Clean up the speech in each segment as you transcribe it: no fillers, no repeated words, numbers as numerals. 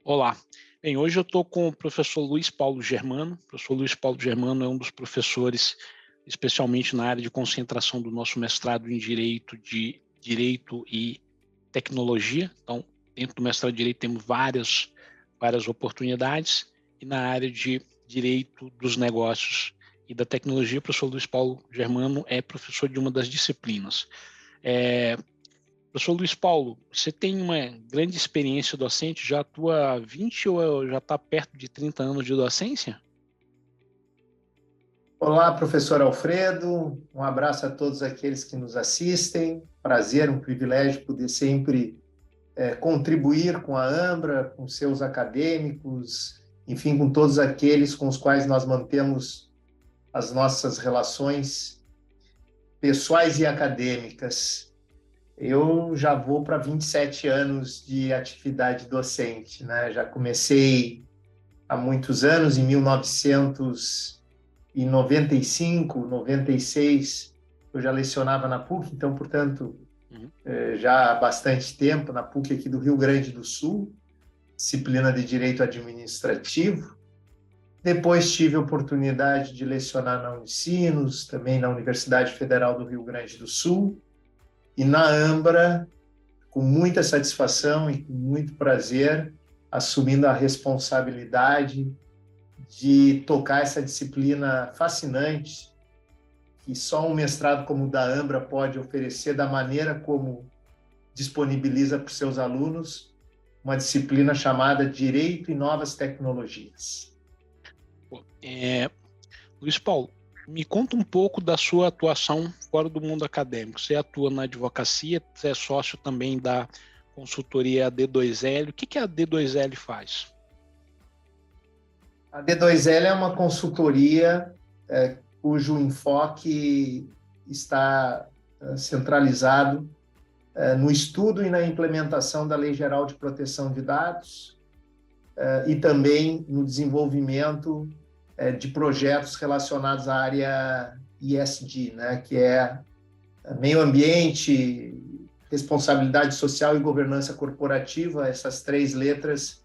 Olá. Bem, hoje eu estou com o professor Luiz Paulo Germano. O professor Luiz Paulo Germano é um dos professores, especialmente na área de concentração do nosso mestrado em Direito e Tecnologia. Então, dentro do mestrado em Direito temos várias oportunidades, e na área de Direito dos Negócios e da Tecnologia, o professor Luiz Paulo Germano é professor de uma das disciplinas. Professor Luiz Paulo, você tem uma grande experiência docente, já atua há 20 ou já está perto de 30 anos de docência? Olá, professor Alfredo. Um abraço a todos aqueles que nos assistem. Prazer, um privilégio poder sempre contribuir com a Ambra, com seus acadêmicos, enfim, com todos aqueles com os quais nós mantemos as nossas relações pessoais e acadêmicas. Eu já vou para 27 anos de atividade docente, né? Já comecei há muitos anos, em 1995, 96, eu já lecionava na PUC, então, portanto, Uhum. já há bastante tempo, na PUC aqui do Rio Grande do Sul, disciplina de Direito Administrativo. Depois tive a oportunidade de lecionar na Unicinos, também na Universidade Federal do Rio Grande do Sul, e na Ambra, com muita satisfação e com muito prazer, assumindo a responsabilidade de tocar essa disciplina fascinante que só um mestrado como o da Ambra pode oferecer, da maneira como disponibiliza para os seus alunos, uma disciplina chamada Direito e Novas Tecnologias. Luiz Paulo, me conta um pouco da sua atuação fora do mundo acadêmico. Você atua na advocacia, você é sócio também da consultoria D2L. O que a D2L faz? A D2L é uma consultoria cujo enfoque está centralizado no estudo e na implementação da Lei Geral de Proteção de Dados e também no desenvolvimento de projetos relacionados à área ESG, né, que é meio ambiente, responsabilidade social e governança corporativa, essas três letras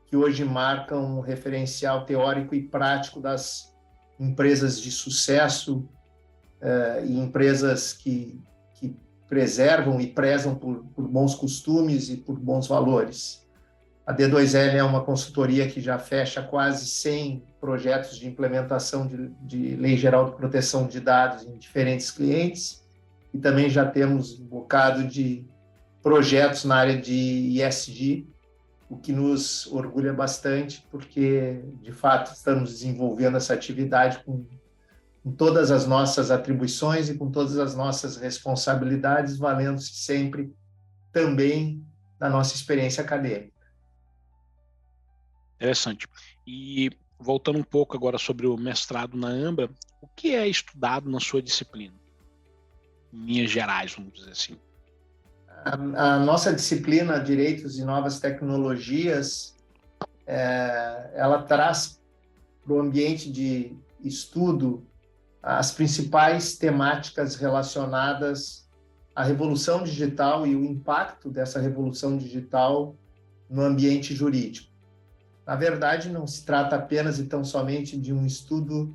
que hoje marcam um referencial teórico e prático das empresas de sucesso e empresas que preservam e prezam por bons costumes e por bons valores. A D2L é uma consultoria que já fecha quase 100 projetos de implementação de Lei Geral de Proteção de Dados em diferentes clientes, e também já temos um bocado de projetos na área de ESG, o que nos orgulha bastante, porque, de fato, estamos desenvolvendo essa atividade com todas as nossas atribuições e com todas as nossas responsabilidades, valendo-se sempre também da nossa experiência acadêmica. Interessante. E voltando um pouco agora sobre o mestrado na Ambra, o que é estudado na sua disciplina? Em linhas gerais, vamos dizer assim. A nossa disciplina Direitos e Novas Tecnologias, ela traz para o ambiente de estudo as principais temáticas relacionadas à revolução digital e o impacto dessa revolução digital no ambiente jurídico. Na verdade, não se trata apenas e tão somente de um estudo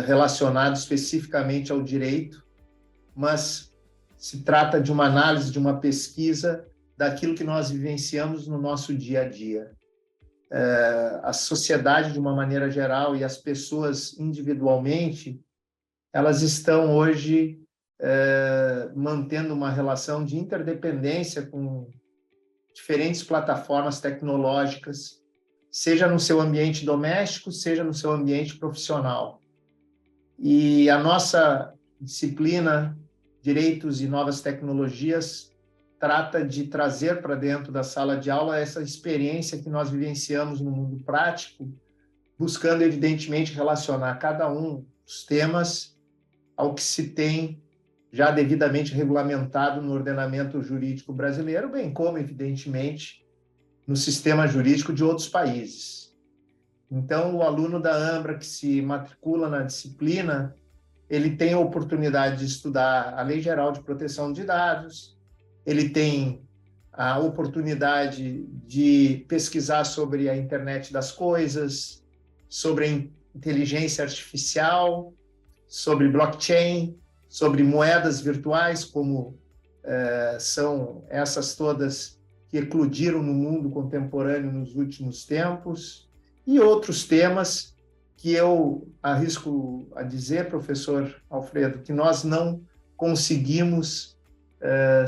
relacionado especificamente ao direito, mas se trata de uma análise, de uma pesquisa daquilo que nós vivenciamos no nosso dia a dia. A sociedade, de uma maneira geral, e as pessoas individualmente, elas estão hoje mantendo uma relação de interdependência com diferentes plataformas tecnológicas, seja no seu ambiente doméstico, seja no seu ambiente profissional. E a nossa disciplina Direitos e Novas Tecnologias trata de trazer para dentro da sala de aula essa experiência que nós vivenciamos no mundo prático, buscando, evidentemente, relacionar cada um dos temas ao que se tem já devidamente regulamentado no ordenamento jurídico brasileiro, bem como, evidentemente, no sistema jurídico de outros países. Então, o aluno da Ambra que se matricula na disciplina, ele tem a oportunidade de estudar a Lei Geral de Proteção de Dados, ele tem a oportunidade de pesquisar sobre a internet das coisas, sobre a inteligência artificial, sobre blockchain, sobre moedas virtuais, como são essas todas que eclodiram no mundo contemporâneo nos últimos tempos, e outros temas que eu arrisco a dizer, professor Alfredo, que nós não conseguimos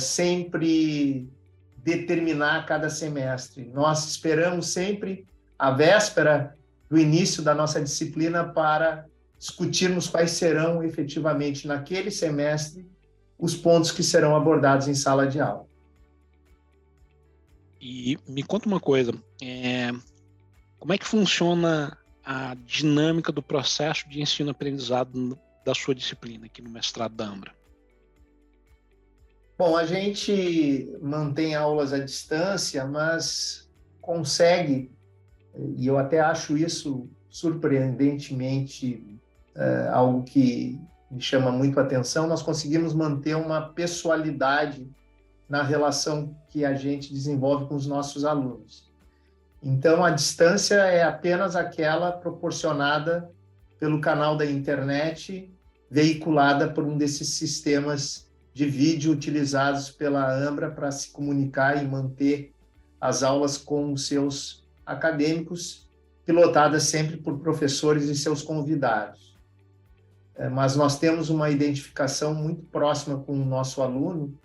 sempre determinar cada semestre. Nós esperamos sempre a véspera do início da nossa disciplina para discutirmos quais serão efetivamente naquele semestre os pontos que serão abordados em sala de aula. E me conta uma coisa, como é que funciona a dinâmica do processo de ensino-aprendizado da sua disciplina aqui no mestrado da Ambra? Bom, a gente mantém aulas à distância, mas consegue, e eu até acho isso surpreendentemente algo que me chama muito a atenção, nós conseguimos manter uma pessoalidade na relação que a gente desenvolve com os nossos alunos. Então, a distância é apenas aquela proporcionada pelo canal da internet, veiculada por um desses sistemas de vídeo utilizados pela Ambra para se comunicar e manter as aulas com os seus acadêmicos, pilotadas sempre por professores e seus convidados. Mas nós temos uma identificação muito próxima com o nosso aluno,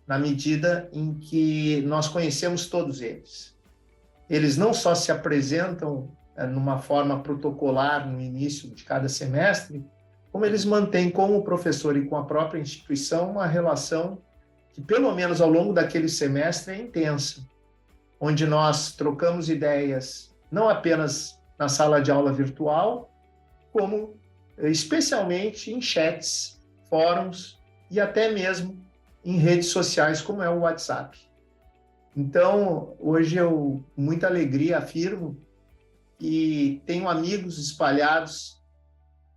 na medida em que nós conhecemos todos eles. Eles não só se apresentam numa forma protocolar no início de cada semestre, como eles mantêm com o professor e com a própria instituição uma relação que, pelo menos ao longo daquele semestre, é intensa, onde nós trocamos ideias não apenas na sala de aula virtual, como especialmente em chats, fóruns e até mesmo em redes sociais, como é o WhatsApp. Então, hoje eu, com muita alegria, afirmo que tenho amigos espalhados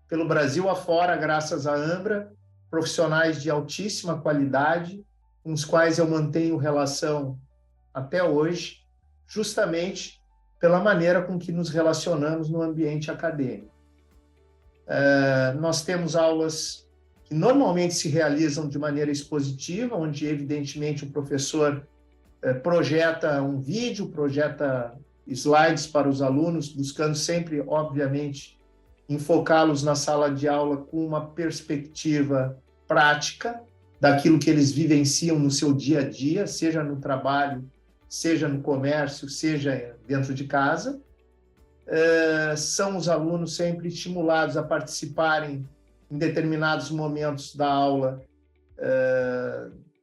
pelo Brasil afora, graças à Ambra, profissionais de altíssima qualidade, com os quais eu mantenho relação até hoje, justamente pela maneira com que nos relacionamos no ambiente acadêmico. Nós temos aulas que normalmente se realizam de maneira expositiva, onde, evidentemente, o professor projeta um vídeo, projeta slides para os alunos, buscando sempre, obviamente, enfocá-los na sala de aula com uma perspectiva prática daquilo que eles vivenciam no seu dia a dia, seja no trabalho, seja no comércio, seja dentro de casa. São os alunos sempre estimulados a participarem em determinados momentos da aula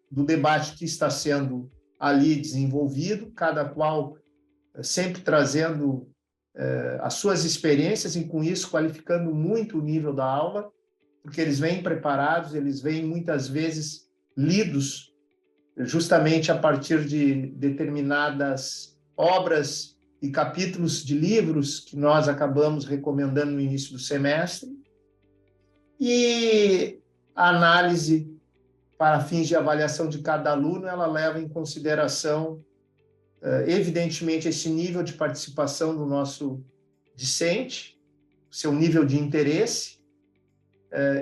do debate que está sendo ali desenvolvido, cada qual sempre trazendo as suas experiências e, com isso, qualificando muito o nível da aula, porque eles vêm preparados, eles vêm muitas vezes lidos justamente a partir de determinadas obras e capítulos de livros que nós acabamos recomendando no início do semestre. E a análise para fins de avaliação de cada aluno, ela leva em consideração, evidentemente, esse nível de participação do nosso discente, seu nível de interesse.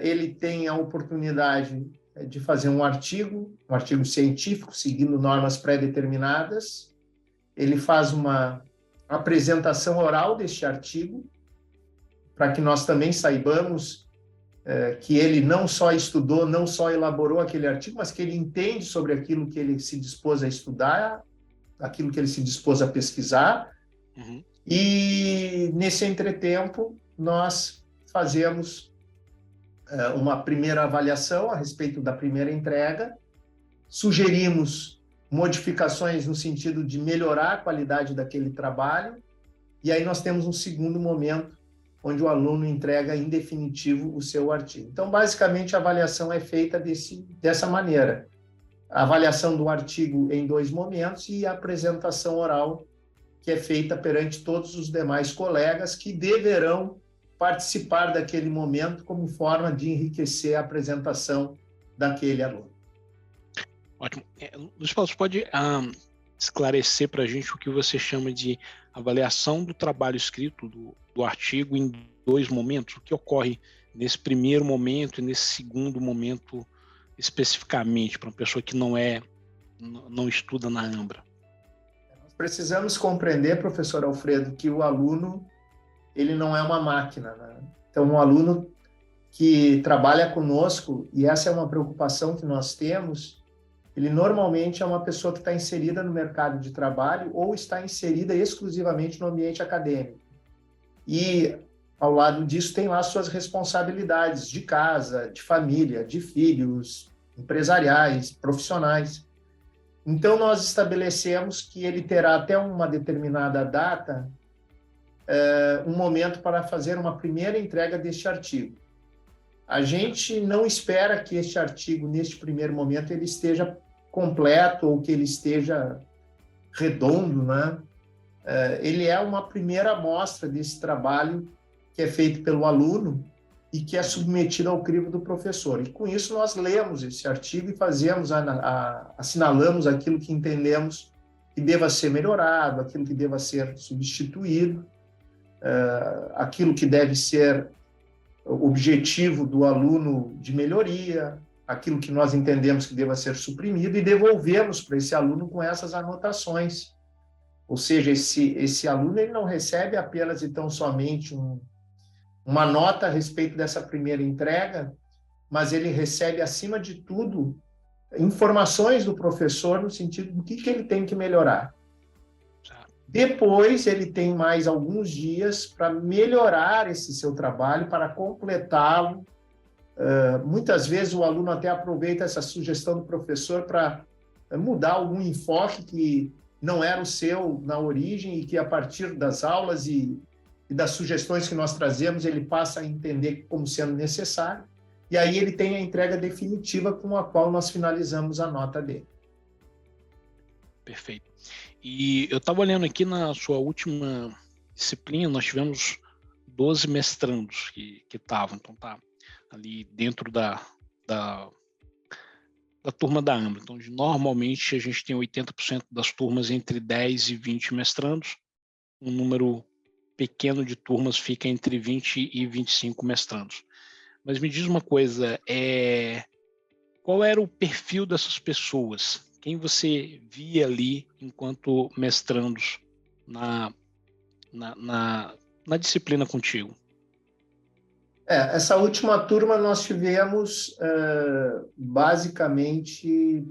Ele tem a oportunidade de fazer um artigo científico, seguindo normas pré-determinadas. Ele faz uma apresentação oral deste artigo, para que nós também saibamos que ele não só estudou, não só elaborou aquele artigo, mas que ele entende sobre aquilo que ele se dispôs a estudar, aquilo que ele se dispôs a pesquisar. Uhum. E, nesse entretempo, nós fazemos uma primeira avaliação a respeito da primeira entrega, sugerimos modificações no sentido de melhorar a qualidade daquele trabalho, e aí nós temos um segundo momento, onde o aluno entrega em definitivo o seu artigo. Então, basicamente, a avaliação é feita dessa maneira. A avaliação do artigo em 2 momentos e a apresentação oral, que é feita perante todos os demais colegas que deverão participar daquele momento como forma de enriquecer a apresentação daquele aluno. Ótimo. Luiz Paulo, você pode esclarecer para a gente o que você chama de avaliação do trabalho escrito, do artigo, em dois momentos? O que ocorre nesse primeiro momento e nesse segundo momento especificamente, para uma pessoa que não estuda na Ambra? Nós precisamos compreender, professor Alfredo, que o aluno ele não é uma máquina, né? Então, um aluno que trabalha conosco, e essa é uma preocupação que nós temos, ele normalmente é uma pessoa que está inserida no mercado de trabalho ou está inserida exclusivamente no ambiente acadêmico. E, ao lado disso, tem lá suas responsabilidades de casa, de família, de filhos, empresariais, profissionais. Então, nós estabelecemos que ele terá até uma determinada data um momento para fazer uma primeira entrega deste artigo. A gente não espera que este artigo, neste primeiro momento, ele esteja completo ou que ele esteja redondo, né? Ele é uma primeira amostra desse trabalho que é feito pelo aluno e que é submetido ao crivo do professor. E com isso nós lemos esse artigo e fazemos, assinalamos aquilo que entendemos que deva ser melhorado, aquilo que deva ser substituído, aquilo que deve ser objetivo do aluno de melhoria, aquilo que nós entendemos que deva ser suprimido e devolvemos para esse aluno com essas anotações. Ou seja, esse aluno ele não recebe apenas e tão somente uma nota a respeito dessa primeira entrega, mas ele recebe, acima de tudo, informações do professor no sentido do que ele tem que melhorar. Depois, ele tem mais alguns dias para melhorar esse seu trabalho, para completá-lo. Muitas vezes, o aluno até aproveita essa sugestão do professor para mudar algum enfoque que não era o seu na origem e que, a partir das aulas e das sugestões que nós trazemos, ele passa a entender como sendo necessário. E aí ele tem a entrega definitiva com a qual nós finalizamos a nota dele. Perfeito. E eu estava olhando aqui na sua última disciplina, nós tivemos 12 mestrandos que estavam, então tá ali dentro da turma da Ambra. Então, normalmente, a gente tem 80% das turmas entre 10 e 20 mestrandos, um número pequeno de turmas fica entre 20 e 25 mestrandos. Mas me diz uma coisa, qual era o perfil dessas pessoas? Quem você via ali enquanto mestrandos na disciplina contigo? Essa última turma nós tivemos basicamente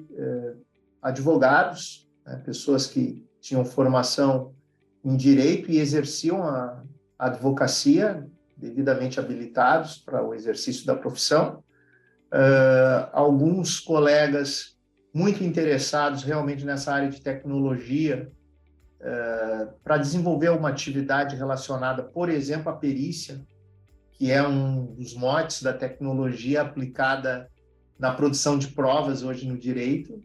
advogados, né, pessoas que tinham formação em direito e exerciam a advocacia, devidamente habilitados para o exercício da profissão. Alguns colegas muito interessados realmente nessa área de tecnologia, para desenvolver uma atividade relacionada, por exemplo, à perícia, que é um dos motes da tecnologia aplicada na produção de provas hoje no direito.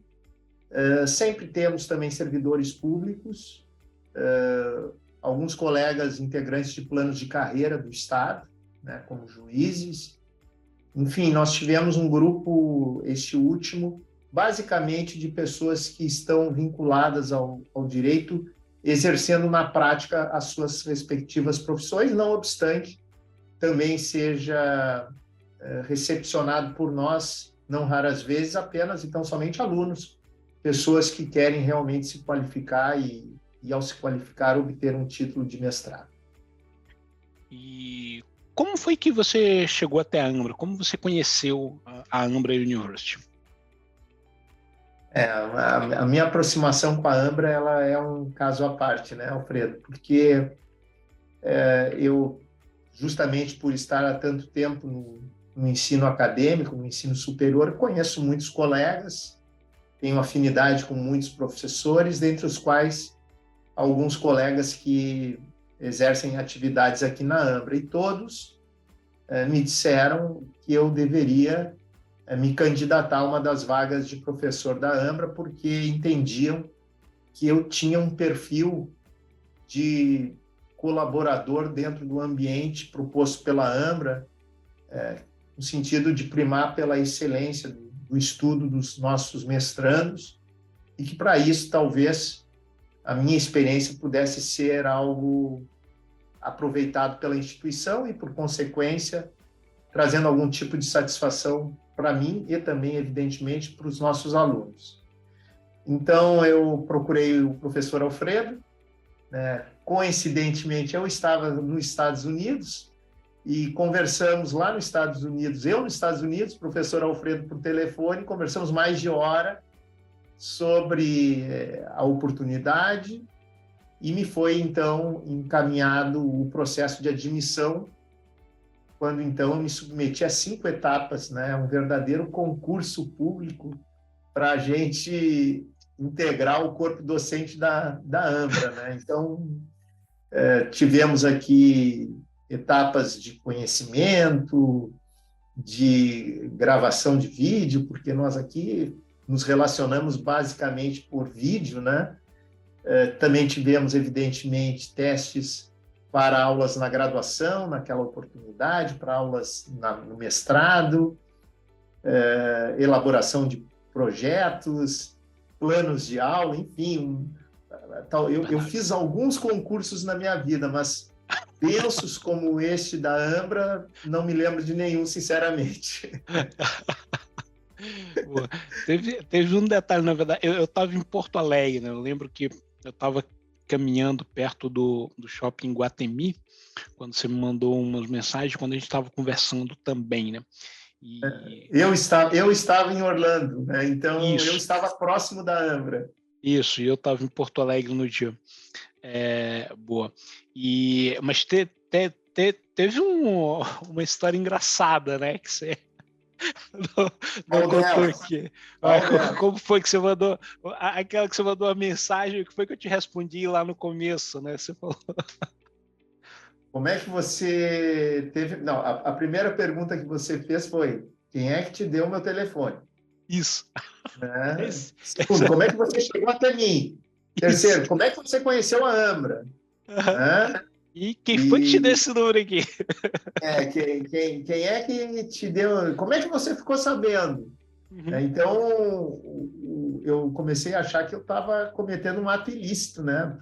Sempre temos também servidores públicos, alguns colegas integrantes de planos de carreira do Estado, né, como juízes. Enfim, nós tivemos um grupo, este último, basicamente de pessoas que estão vinculadas ao direito, exercendo na prática as suas respectivas profissões, não obstante, também seja recepcionado por nós, não raras vezes, apenas, então, somente alunos, pessoas que querem realmente se qualificar e ao se qualificar, obter um título de mestrado. E como foi que você chegou até a Ambra? Como você conheceu a Ambra University? A minha aproximação com a Ambra, ela é um caso à parte, né, Alfredo? Porque eu, justamente por estar há tanto tempo no ensino acadêmico, no ensino superior, conheço muitos colegas, tenho afinidade com muitos professores, dentre os quais alguns colegas que exercem atividades aqui na Ambra, e todos me disseram que eu deveria me candidatar a uma das vagas de professor da Ambra, porque entendiam que eu tinha um perfil de colaborador dentro do ambiente proposto pela Ambra, no sentido de primar pela excelência do estudo dos nossos mestrandos, e que para isso talvez a minha experiência pudesse ser algo aproveitado pela instituição e, por consequência, trazendo algum tipo de satisfação para mim e também, evidentemente, para os nossos alunos. Então, eu procurei o professor Alfredo, né? Coincidentemente, eu estava nos Estados Unidos e conversamos lá nos Estados Unidos, eu nos Estados Unidos, professor Alfredo por telefone, conversamos mais de hora sobre a oportunidade e me foi, então, encaminhado o processo de admissão, quando, então, eu me submeti a 5 etapas, né? Um verdadeiro concurso público para a gente integrar o corpo docente da AMBRA, né? Então, tivemos aqui etapas de conhecimento, de gravação de vídeo, porque nós aqui nos relacionamos basicamente por vídeo, né? Também tivemos, evidentemente, testes para aulas na graduação, naquela oportunidade, para aulas no mestrado, elaboração de projetos, planos de aula, enfim. Eu fiz alguns concursos na minha vida, mas densos como este da AMBRA, não me lembro de nenhum, sinceramente. Teve um detalhe, na verdade, eu estava em Porto Alegre, né? Eu lembro que eu estava caminhando perto do shopping Guatemi, quando você me mandou umas mensagens, quando a gente estava conversando também, né? Eu estava em Orlando, né? Então isso. Eu estava próximo da AMBRA. Isso, e eu estava em Porto Alegre no dia. Boa. Mas teve uma história engraçada, né? Que você não contou aqui. Como foi que você mandou? Aquela que você mandou a mensagem, que foi que eu te respondi lá no começo, né? Você falou. Como é que você teve... Não, a primeira pergunta que você fez foi: quem é que te deu o meu telefone? Isso. Né? Segundo, como é que você chegou até mim? Terceiro, isso. Como é que você conheceu a AMBRA? Né? E quem foi que te deu esse número aqui? Quem é que te deu? Como é que você ficou sabendo? Uhum. Então, eu comecei a achar que eu estava cometendo um ato ilícito, né?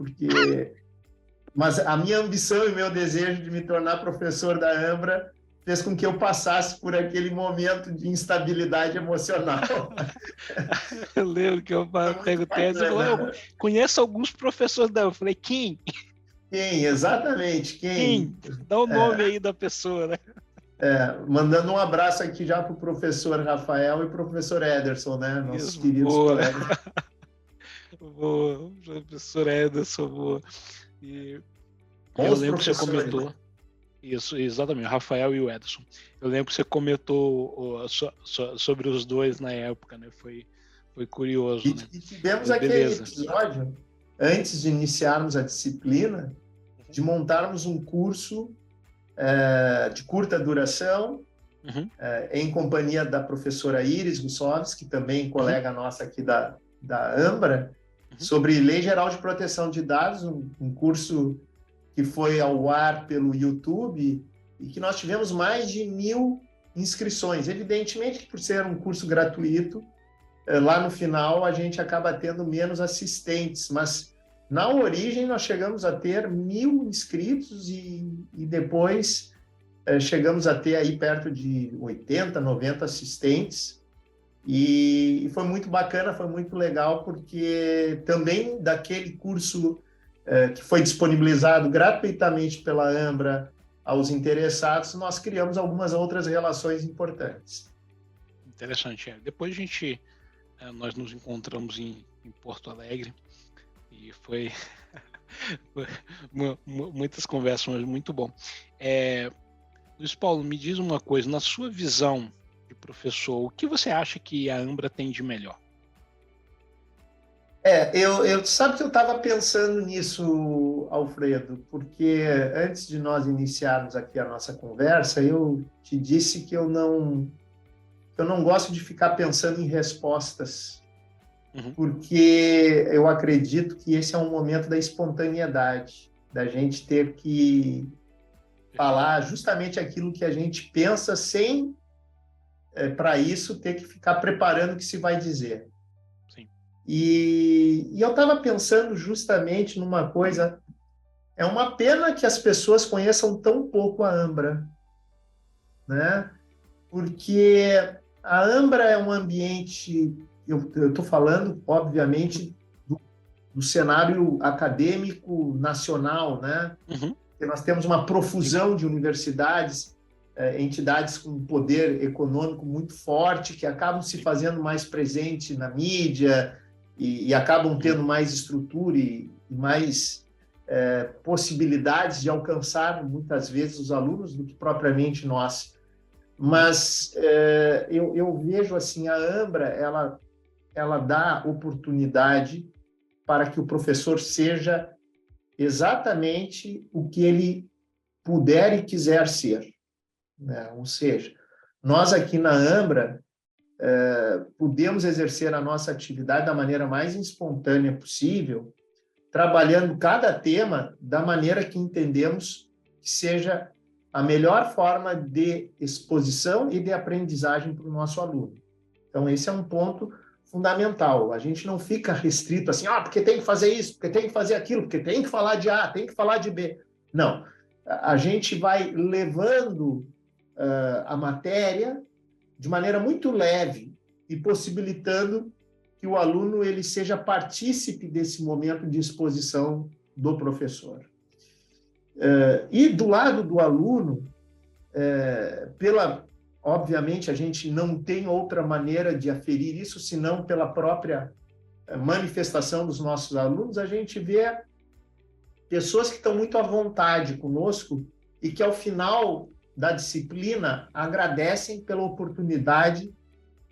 Mas a minha ambição e meu desejo de me tornar professor da AMBRA fez com que eu passasse por aquele momento de instabilidade emocional. Eu lembro que eu perguntei, você falou, eu conheço alguns professores da AMBRA. Eu falei, quem? Quem? Exatamente, quem? Dá o nome aí da pessoa, né? Mandando um abraço aqui já para o professor Rafael e o professor Ederson, né? Nossos queridos colegas. Boa, professor Ederson, boa. Eu lembro que você comentou. Isso, exatamente, o Rafael e o Ederson. Eu lembro que você comentou sobre os dois na época, né? Foi curioso. Né? E tivemos aquele episódio, antes de iniciarmos a disciplina, de montarmos um curso de curta duração, em companhia da professora Iris Gussovski, também colega nossa aqui da AMBRA, sobre Lei Geral de Proteção de Dados, um curso que foi ao ar pelo YouTube e que nós tivemos mais de 1.000 inscrições. Evidentemente que, por ser um curso gratuito, lá no final a gente acaba tendo menos assistentes, mas na origem nós chegamos a ter 1.000 inscritos e depois chegamos a ter aí perto de 80, 90 assistentes. E foi muito bacana, foi muito legal, porque também daquele curso que foi disponibilizado gratuitamente pela AMBRA aos interessados, nós criamos algumas outras relações importantes. Interessante. Depois nós nos encontramos em Porto Alegre e foi muitas conversas, mas muito bom. Luiz Paulo, me diz uma coisa, na sua visão de professor, o que você acha que a AMBRA tem de melhor? Eu sabe que eu estava pensando nisso, Alfredo, porque antes de nós iniciarmos aqui a nossa conversa, eu te disse que eu não gosto de ficar pensando em respostas, porque eu acredito que esse é um momento da espontaneidade, da gente ter que falar justamente aquilo que a gente pensa sem, para isso, ter que ficar preparando o que se vai dizer. Sim. E eu estava pensando justamente numa coisa, é uma pena que as pessoas conheçam tão pouco a Ambra, né? Porque a Ambra é um ambiente, eu estou falando, obviamente, do cenário acadêmico nacional, né? Uhum. Porque nós temos uma profusão de universidades, entidades com poder econômico muito forte, que acabam se fazendo mais presente na mídia e acabam tendo mais estrutura e mais possibilidades de alcançar, muitas vezes, os alunos do que propriamente nós. Mas eu vejo assim, a Ambra, ela dá oportunidade para que o professor seja exatamente o que ele puder e quiser ser, né? Ou seja, nós aqui na Ambra podemos exercer a nossa atividade da maneira mais espontânea possível, trabalhando cada tema da maneira que entendemos que seja a melhor forma de exposição e de aprendizagem para o nosso aluno. Então, esse é um ponto fundamental. A gente não fica restrito assim, porque tem que fazer isso, porque tem que fazer aquilo, porque tem que falar de A, tem que falar de B. Não. A gente vai levando a matéria de maneira muito leve e possibilitando que o aluno ele seja partícipe desse momento de exposição do professor. E do lado do aluno, obviamente, a gente não tem outra maneira de aferir isso, senão pela própria manifestação dos nossos alunos, a gente vê pessoas que estão muito à vontade conosco e que, ao final da disciplina, agradecem pela oportunidade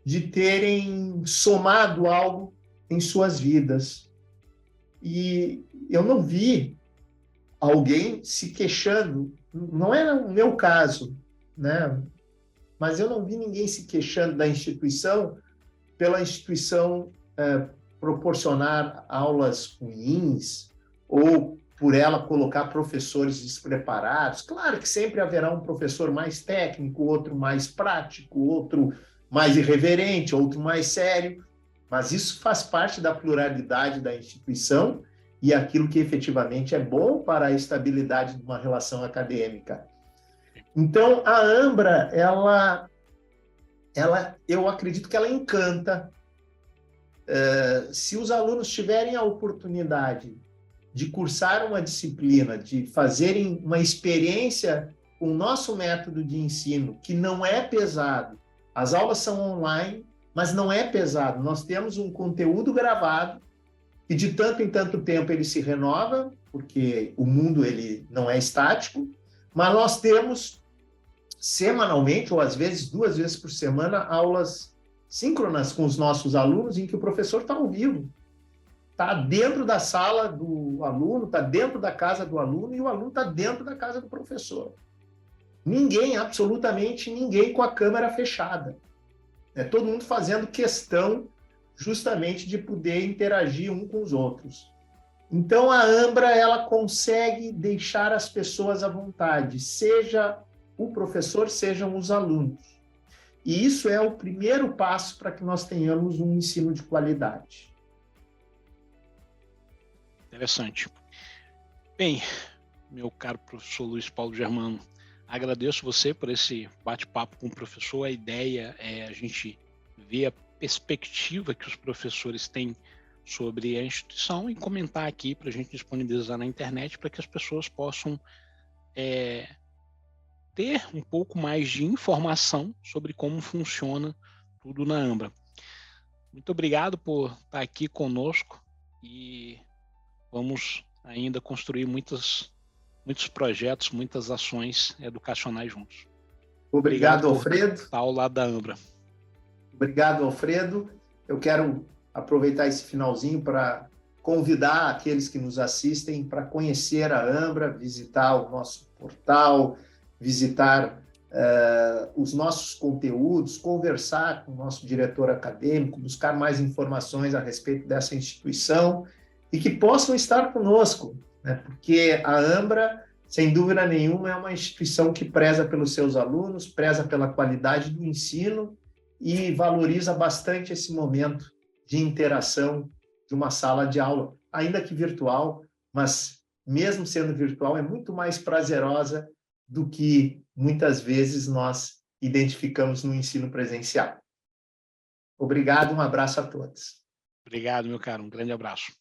de terem somado algo em suas vidas. E eu não vi alguém se queixando, não é o meu caso, né? Mas eu não vi ninguém se queixando da instituição pela instituição proporcionar aulas ruins ou por ela colocar professores despreparados. Claro que sempre haverá um professor mais técnico, outro mais prático, outro mais irreverente, outro mais sério, mas isso faz parte da pluralidade da instituição e aquilo que efetivamente é bom para a estabilidade de uma relação acadêmica. Então, a Ambra, eu acredito que ela encanta. Se os alunos tiverem a oportunidade de cursar uma disciplina, de fazerem uma experiência com o nosso método de ensino, que não é pesado, as aulas são online, mas não é pesado. Nós temos um conteúdo gravado e de tanto em tanto tempo ele se renova, porque o mundo ele não é estático, mas nós temos semanalmente, ou às vezes 2 vezes por semana, aulas síncronas com os nossos alunos, em que o professor está ao vivo. Está dentro da sala do aluno, está dentro da casa do aluno, e o aluno está dentro da casa do professor. Ninguém, absolutamente ninguém, com a câmera fechada. Todo mundo fazendo questão justamente de poder interagir um com os outros. Então, a Ambra, ela consegue deixar as pessoas à vontade, seja o professor, sejam os alunos. E isso é o primeiro passo para que nós tenhamos um ensino de qualidade. Interessante. Bem, meu caro professor Luiz Paulo Germano, agradeço você por esse bate-papo com o professor. A ideia é a gente ver a perspectiva que os professores têm sobre a instituição e comentar aqui para a gente disponibilizar na internet para que as pessoas possam ter um pouco mais de informação sobre como funciona tudo na Ambra. Muito obrigado por estar aqui conosco e vamos ainda construir muitos projetos, muitas ações educacionais juntos. Obrigado, Alfredo. Por estar ao lado da Ambra. Obrigado, Alfredo. Eu quero aproveitar esse finalzinho para convidar aqueles que nos assistem para conhecer a Ambra, visitar o nosso portal, visitar os nossos conteúdos, conversar com o nosso diretor acadêmico, buscar mais informações a respeito dessa instituição e que possam estar conosco, né? Porque a Ambra, sem dúvida nenhuma, é uma instituição que preza pelos seus alunos, preza pela qualidade do ensino e valoriza bastante esse momento de interação de uma sala de aula, ainda que virtual, mas mesmo sendo virtual, é muito mais prazerosa do que muitas vezes nós identificamos no ensino presencial. Obrigado, um abraço a todos. Obrigado, meu caro. Um grande abraço.